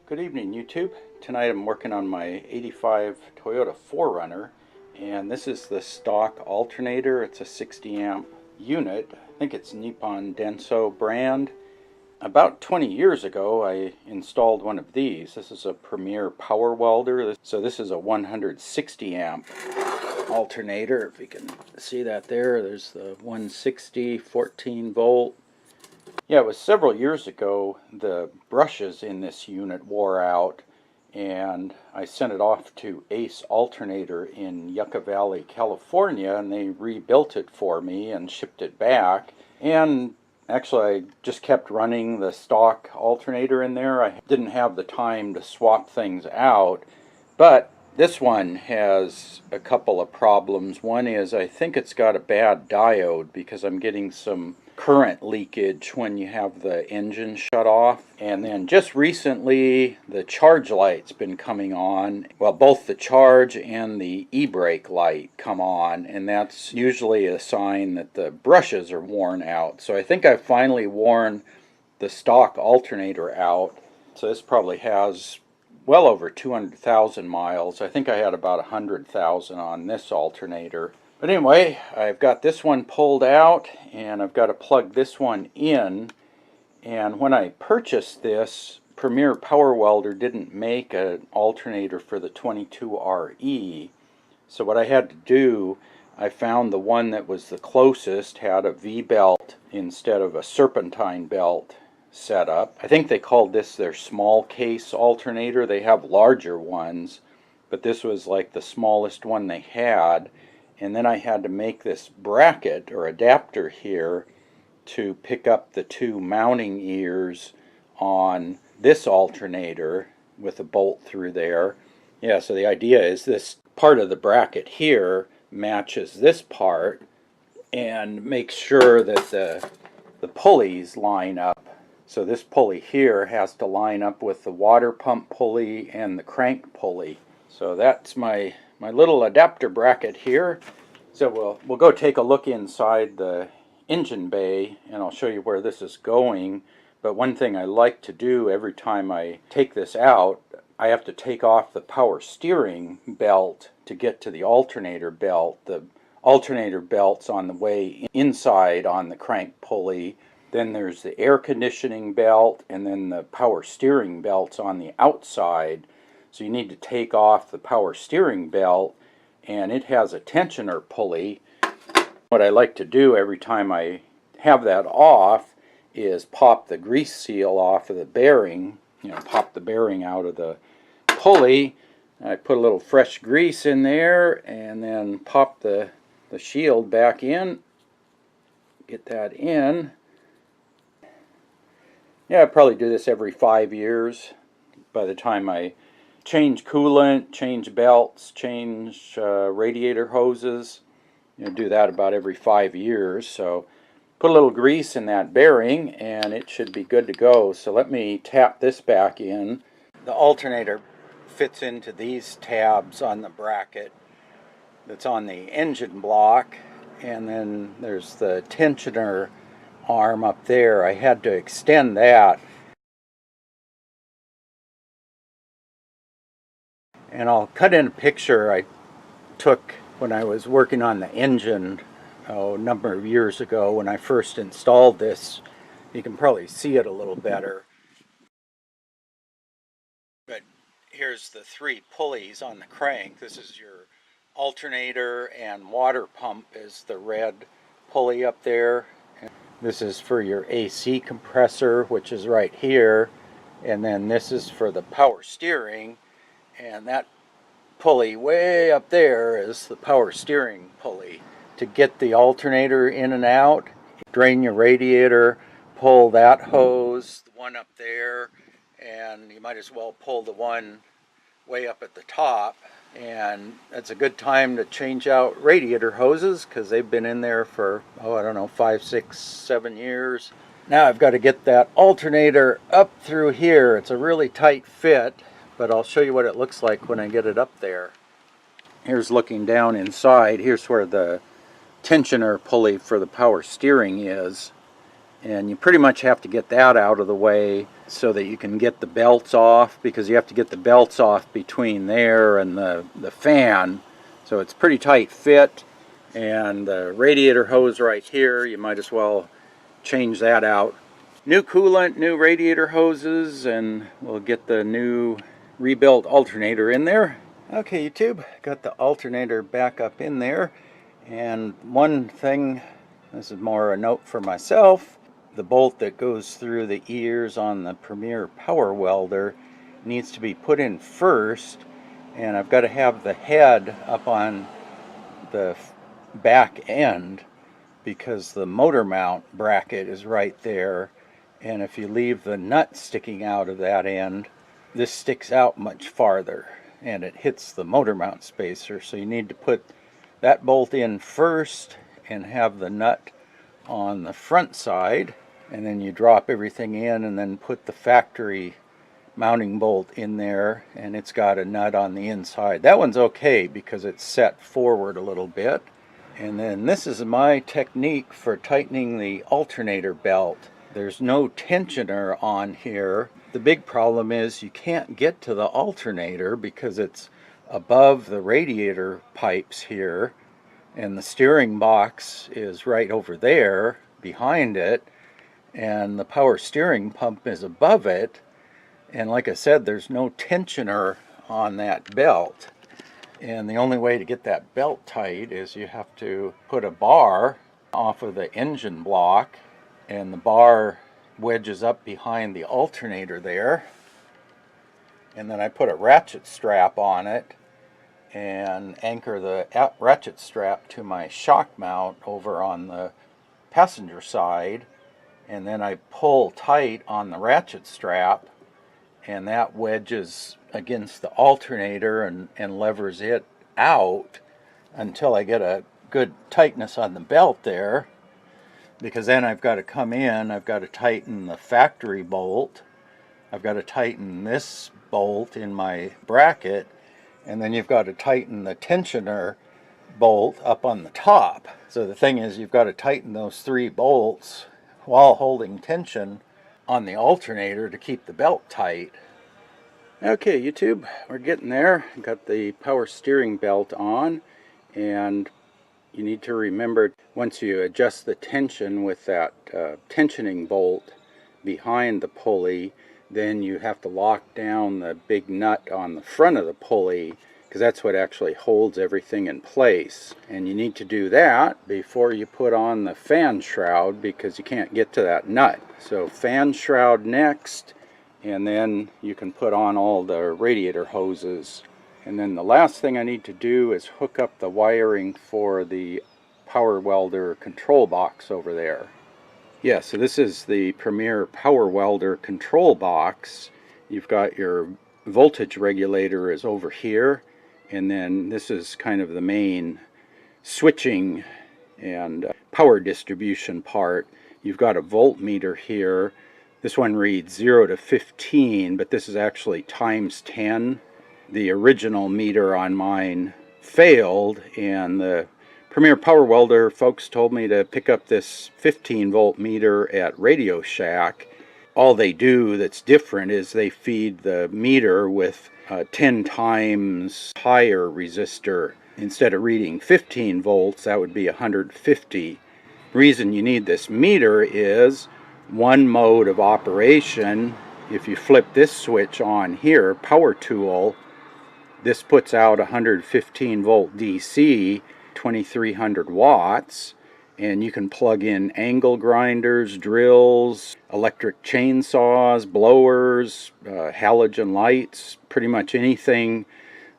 Good evening, YouTube. Tonight I'm working on my 85 Toyota 4Runner, and this is the stock alternator. It's a 60 amp unit. I think it's Nippon Denso brand. About 20 years ago I installed one of these. This is a Premier Power Welder. So this is a 160 amp alternator. If you can see that there, there's the 160 14 volt. Yeah, it was several years ago. The brushes in this unit wore out, and I sent it off to Ace Alternator in Yucca Valley, California, and they rebuilt it for me and shipped it back. And actually, I just kept running the stock alternator in there. I didn't have the time to swap things out, but this one has a couple of problems. One is I think it's got a bad diode because I'm getting some current leakage when you have the engine shut off. And then just recently the charge light's been coming on. Well, both the charge and the e-brake light come on, and that's usually a sign that the brushes are worn out. So I think I've finally worn the stock alternator out. So this probably has well over 200,000 miles. I think I had about 100,000 on this alternator. But anyway, I've got this one pulled out, and I've got to plug this one in. And when I purchased this, Premier Power Welder didn't make an alternator for the 22RE. So what I had to do, I found the one that was the closest had a V-belt instead of a serpentine belt setup. I think they called this their small case alternator. They have larger ones, but this was like the smallest one they had. And then I had to make this bracket or adapter here to pick up the two mounting ears on this alternator with a bolt through there. Yeah, so the idea is this part of the bracket here matches this part and makes sure that the pulleys line up. So this pulley here has to line up with the water pump pulley and the crank pulley. So that's my little adapter bracket here. So we'll go take a look inside the engine bay, and I'll show you where this is going. But one thing I like to do every time I take this out, I have to take off the power steering belt to get to the alternator belt. The alternator belt's on the way inside on the crank pulley. Then there's the air conditioning belt, and then the power steering belt's on the outside. So you need to take off the power steering belt, and it has a tensioner pulley. What I like to do every time I have that off is pop the grease seal off of the bearing, pop the bearing out of the pulley. I put a little fresh grease in there and then pop the shield back in, get that in. Yeah, I probably do this every 5 years. By the time I change coolant, change belts, change radiator hoses, do that about every 5 years. So put a little grease in that bearing and it should be good to go. So let me tap this back in. The alternator fits into these tabs on the bracket that's on the engine block, and then there's the tensioner arm up there. I had to extend that. And I'll cut in a picture I took when I was working on the engine a number of years ago when I first installed this. You can probably see it a little better. But here's the three pulleys on the crank. This is your alternator, and water pump is the red pulley up there. This is for your AC compressor, which is right here. And then this is for the power steering. And that pulley way up there is the power steering pulley. To get the alternator in and out, drain your radiator, pull that hose, the one up there, and you might as well pull the one way up at the top. And that's a good time to change out radiator hoses because they've been in there for, I don't know, 5, 6, 7 years. Now I've got to get that alternator up through here. It's a really tight fit, but I'll show you what it looks like when I get it up there. Here's looking down inside. Here's where the tensioner pulley for the power steering is. And you pretty much have to get that out of the way so that you can get the belts off, because you have to get the belts off between there and the fan. So it's pretty tight fit. And the radiator hose right here, you might as well change that out. New coolant, new radiator hoses, and we'll get the new rebuilt alternator in there. Okay, YouTube, got the alternator back up in there. And one thing, this is more a note for myself, the bolt that goes through the ears on the Premier Power Welder needs to be put in first, and I've got to have the head up on the back end because the motor mount bracket is right there, and if you leave the nut sticking out of that end, this sticks out much farther and it hits the motor mount spacer. So you need to put that bolt in first and have the nut on the front side, and then you drop everything in and then put the factory mounting bolt in there, and it's got a nut on the inside. That one's okay because it's set forward a little bit. And then this is my technique for tightening the alternator belt. There's no tensioner on here. The big problem is you can't get to the alternator because it's above the radiator pipes here, and the steering box is right over there behind it, and the power steering pump is above it. And like I said, there's no tensioner on that belt. And the only way to get that belt tight is you have to put a bar off of the engine block, and the bar wedges up behind the alternator there. And then I put a ratchet strap on it and anchor the ratchet strap to my shock mount over on the passenger side. And then I pull tight on the ratchet strap, and that wedges against the alternator and levers it out until I get a good tightness on the belt there, because then I've got to come in, I've got to tighten the factory bolt, I've got to tighten this bolt in my bracket, and then you've got to tighten the tensioner bolt up on the top. So the thing is, you've got to tighten those 3 bolts while holding tension on the alternator to keep the belt tight. Okay, YouTube, we're getting there. Got the power steering belt on, and you need to remember, once you adjust the tension with that tensioning bolt behind the pulley, then you have to lock down the big nut on the front of the pulley, because that's what actually holds everything in place. And you need to do that before you put on the fan shroud, because you can't get to that nut. So fan shroud next, and then you can put on all the radiator hoses. And then the last thing I need to do is hook up the wiring for the Power Welder control box over there. Yeah, so this is the Premier Power Welder control box. You've got your voltage regulator is over here, and then this is kind of the main switching and power distribution part. You've got a voltmeter here. This one reads 0 to 15, but this is actually times 10. The original meter on mine failed, and the Premier Power Welder folks told me to pick up this 15 volt meter at Radio Shack. All they do that's different is they feed the meter with 10 times higher resistor. Instead of reading 15 volts, that would be 150. The reason you need this meter is one mode of operation. If you flip this switch on here, power tool, this puts out 115 volt DC, 2300 watts, and you can plug in angle grinders, drills, electric chainsaws, blowers, halogen lights, pretty much anything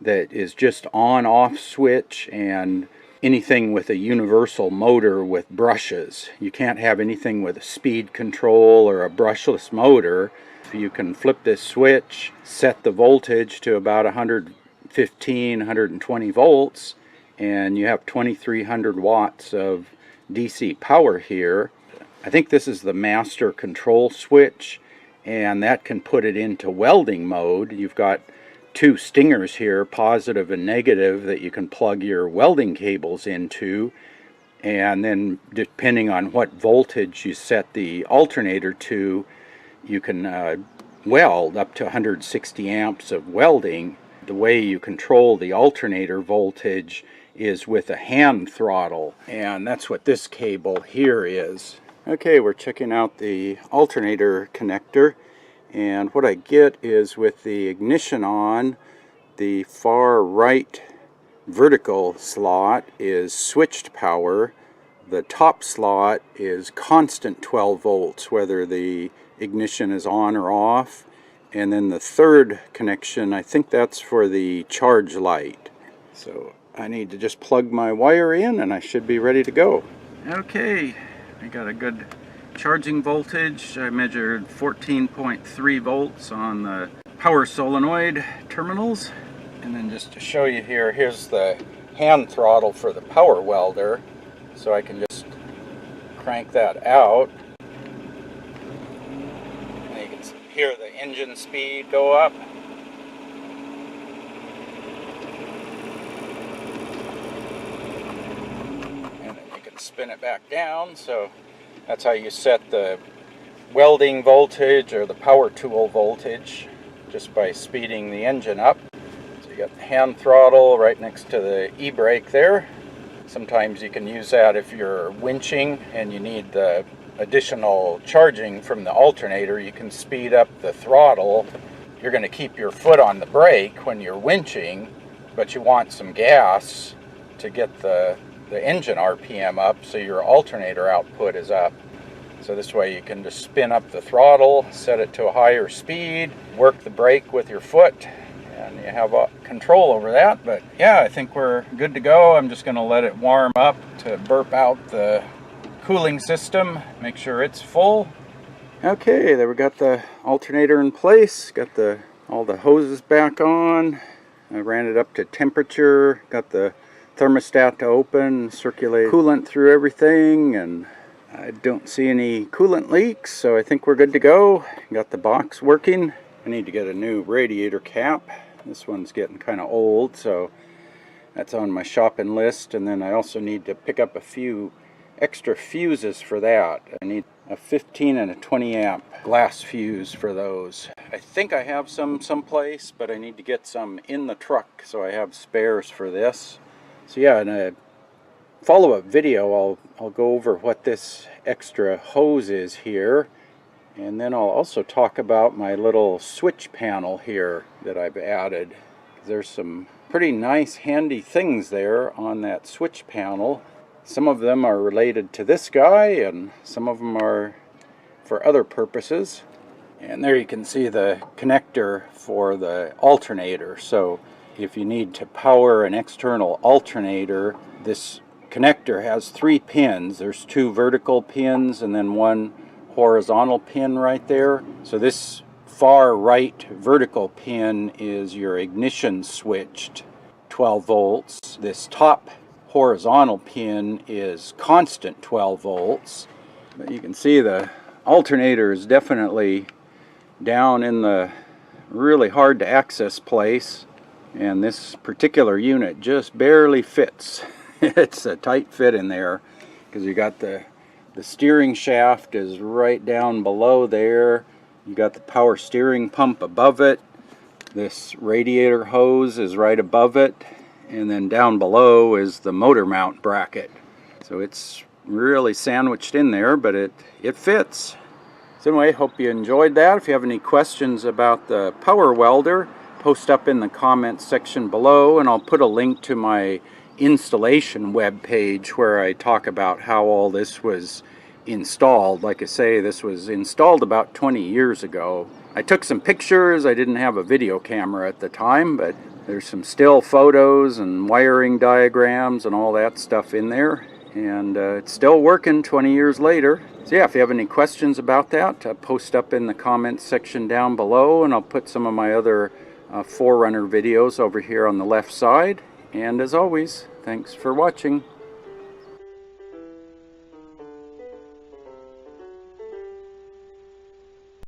that is just on-off switch, and anything with a universal motor with brushes. You can't have anything with a speed control or a brushless motor. You can flip this switch, set the voltage to about 115, 120 volts, and you have 2300 watts of DC power here. I think this is the master control switch, and that can put it into welding mode. You've got 2 stingers here, positive and negative, that you can plug your welding cables into, and then depending on what voltage you set the alternator to, you can weld up to 160 amps of welding. The way you control the alternator voltage is with a hand throttle, and that's what this cable here is. Okay, we're checking out the alternator connector, and what I get is with the ignition on, the far right vertical slot is switched power. The top slot is constant 12 volts, whether the ignition is on or off. And then the third connection, I think that's for the charge light. So I need to just plug my wire in and I should be ready to go. Okay, I got a good charging voltage. I measured 14.3 volts on the power solenoid terminals. And then just to show you here, here's the hand throttle for the power welder. So I can just crank that out. And you can hear the engine speed go up. And then you can spin it back down. So that's how you set the welding voltage or the power tool voltage, just by speeding the engine up. You got the hand throttle right next to the e-brake there. Sometimes you can use that if you're winching and you need the additional charging from the alternator. You can speed up the throttle. You're going to keep your foot on the brake when you're winching, but you want some gas to get the engine RPM up so your alternator output is up. So this way you can just spin up the throttle, set it to a higher speed, work the brake with your foot, and you have control over that. But yeah, I think we're good to go. I'm just going to let it warm up to burp out the cooling system, make sure it's full. Okay, there we got the alternator in place, got all the hoses back on. I ran it up to temperature, got the thermostat to open, circulate coolant through everything, and I don't see any coolant leaks, so I think we're good to go. Got the box working. I need to get a new radiator cap. This one's getting kind of old, so that's on my shopping list. And then I also need to pick up a few extra fuses for that. I need a 15 and a 20 amp glass fuse for those. I think I have some someplace, but I need to get some in the truck, so I have spares for this. So yeah, in a follow-up video I'll go over what this extra hose is here. And then I'll also talk about my little switch panel here that I've added. There's some pretty nice handy things there on that switch panel. Some of them are related to this guy and some of them are for other purposes. And there you can see the connector for the alternator. So if you need to power an external alternator, this connector has 3 pins. There's 2 vertical pins and then 1 horizontal pin right there. So this far right vertical pin is your ignition switched 12 volts. This top horizontal pin is constant 12 volts. But you can see the alternator is definitely down in the really hard to access place, and this particular unit just barely fits. It's a tight fit in there because you got the steering shaft is right down below there. You got the power steering pump above it. This radiator hose is right above it. And then down below is the motor mount bracket. So it's really sandwiched in there, but it fits. So anyway, hope you enjoyed that. If you have any questions about the power welder, post up in the comments section below, and I'll put a link to my installation web page where I talk about how all this was installed. Like I say, this was installed about 20 years ago. I took some pictures. I didn't have a video camera at the time, but there's some still photos and wiring diagrams and all that stuff in there, and it's still working 20 years later. So yeah, if you have any questions about that, post up in the comments section down below, and I'll put some of my other 4Runner videos over here on the left side. And as always, thanks for watching.